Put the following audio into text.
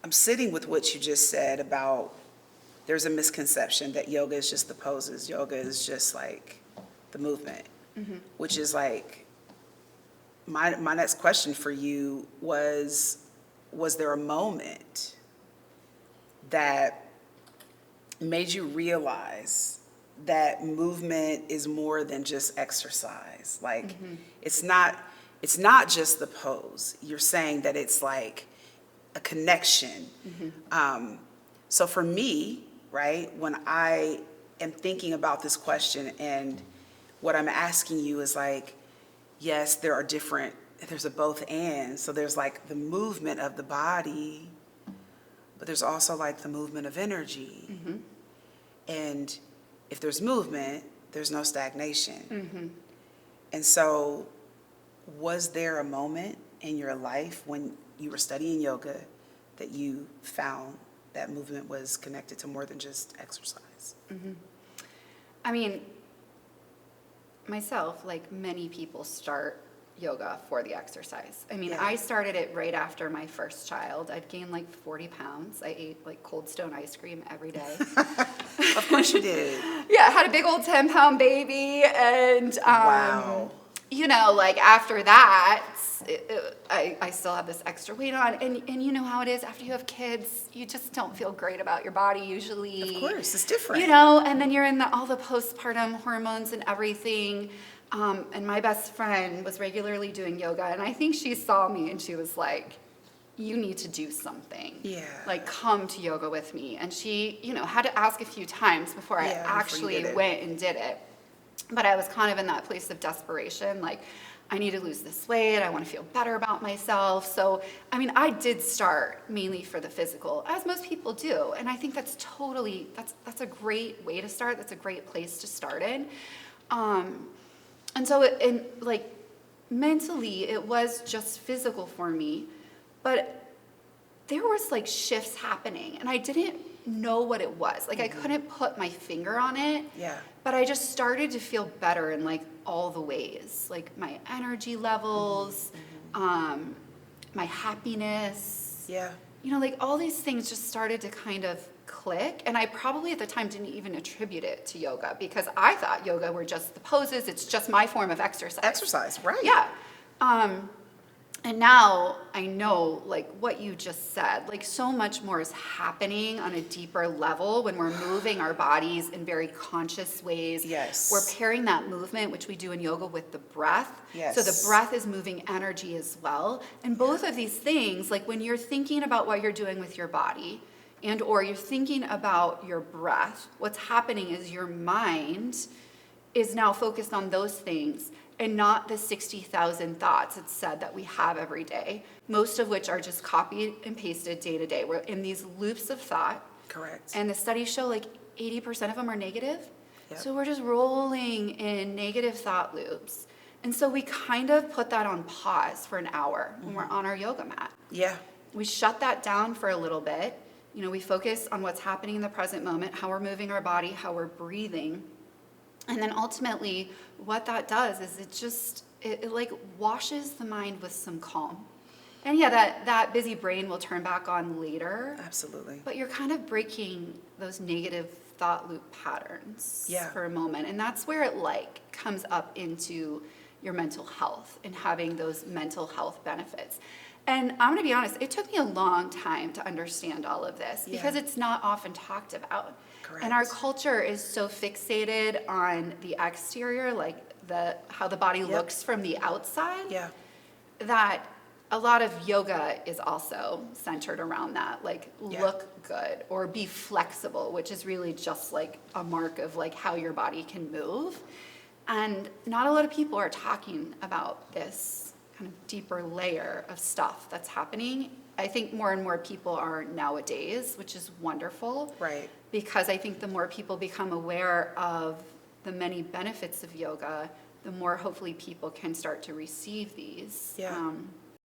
I'm sitting with what you just said about there's a misconception that yoga is just the poses. Yoga is just like the movement, which is like my next question for you was there a moment that made you realize that movement is more than just exercise? Like it's not just the pose. You're saying that it's like a connection. So for me, right, when I am thinking about this question and what I'm asking you is like, yes, there's a both and. So there's like the movement of the body, but there's also like the movement of energy. And if there's movement, there's no stagnation. And so was there a moment in your life when you were studying yoga that you found that movement was connected to more than just exercise? I mean, myself, like many people, start yoga for the exercise. I mean, I started it right after my first child. I'd gained like 40 pounds. I ate like Cold Stone ice cream every day. Of course you did. Yeah, I had a big old 10-pound baby, and Wow. you know, like after that, I still have this extra weight on, and you know how it is after you have kids, you just don't feel great about your body usually. Of course, it's different. You know, and then you're in all the postpartum hormones and everything. And my best friend was regularly doing yoga, and I think she saw me and she was like, you need to do something. Yeah. Like, come to yoga with me. And she, you know, had to ask a few times before I actually went and did it. But I was kind of in that place of desperation, like, I need to lose this weight, I want to feel better about myself. So, I mean, I did start mainly for the physical, as most people do. And I think that's totally, that's a great way to start, that's a great place to start in. And so, like, mentally, it was just physical for me, but there was, like, shifts happening, and I didn't know what it was. Like, I couldn't put my finger on it, but I just started to feel better in, like, all the ways. Like, my energy levels, my happiness. Yeah. You know, like, all these things just started to kind of click, and I probably at the time didn't even attribute it to yoga because I thought yoga were just the poses, it's just my form of exercise. Exercise, right. Yeah. And now I know, like, what you just said, like, so much more is happening on a deeper level when we're moving our bodies in very conscious ways. Yes. We're pairing that movement, which we do in yoga, with the breath. Yes. So the breath is moving energy as well. And both of these things, like, when you're thinking about what you're doing with your body and or you're thinking about your breath, what's happening is your mind is now focused on those things and not the 60,000 thoughts, it's said, that we have every day, most of which are just copied and pasted day to day. We're in these loops of thought. Correct. And the studies show like 80% of them are negative. Yep. So we're just rolling in negative thought loops. And so we kind of put that on pause for an hour when we're on our yoga mat. Yeah. We shut that down for a little bit. You know, we focus on what's happening in the present moment, how we're moving our body, how we're breathing. And then ultimately, what that does is it like washes the mind with some calm. And yeah, that busy brain will turn back on later. Absolutely. But you're kind of breaking those negative thought loop patterns for a moment. And that's where it like comes up into your mental health and having those mental health benefits. And I'm going to be honest, it took me a long time to understand all of this because it's not often talked about. Correct. And our culture is so fixated on the exterior, like how the body looks from the outside, that a lot of yoga is also centered around that, like look good or be flexible, which is really just like a mark of like how your body can move. And not a lot of people are talking about this kind of deeper layer of stuff that's happening. I think more and more people are nowadays, which is wonderful. Right. Because I think the more people become aware of the many benefits of yoga, the more hopefully people can start to receive these. Yeah.